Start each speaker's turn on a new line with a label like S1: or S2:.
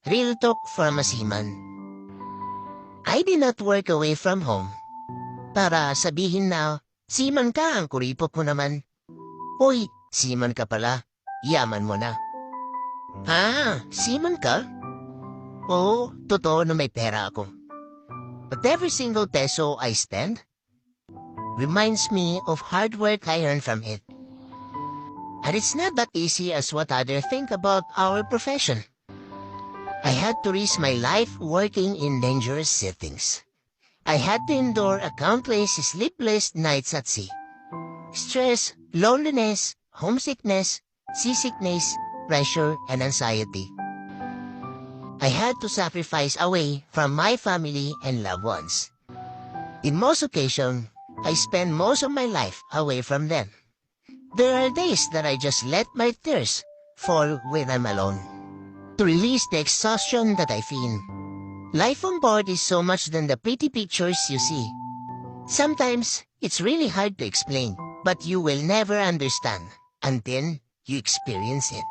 S1: Real talk from a seaman. I did not work away from home. Para sabihin na, seaman ka ang kuripot mo naman. Hoy, seaman ka pala. Yaman mo na. Seaman ka? Oo, totoo na may pera ako. But every single peso I spend reminds me of hard work I earned from it. And it's not that easy as what others think about our profession. I had to risk my life working in dangerous settings. I had to endure countless sleepless nights at sea. Stress, loneliness, homesickness, seasickness, pressure, and anxiety. I had to sacrifice away from my family and loved ones. In most occasions, I spend most of my life away from them. There are days that I just let my tears fall when I'm alone, to release the exhaustion that I feel. Life on board is so much than the pretty pictures you see. Sometimes, it's really hard to explain, but you will never understand until you experience it.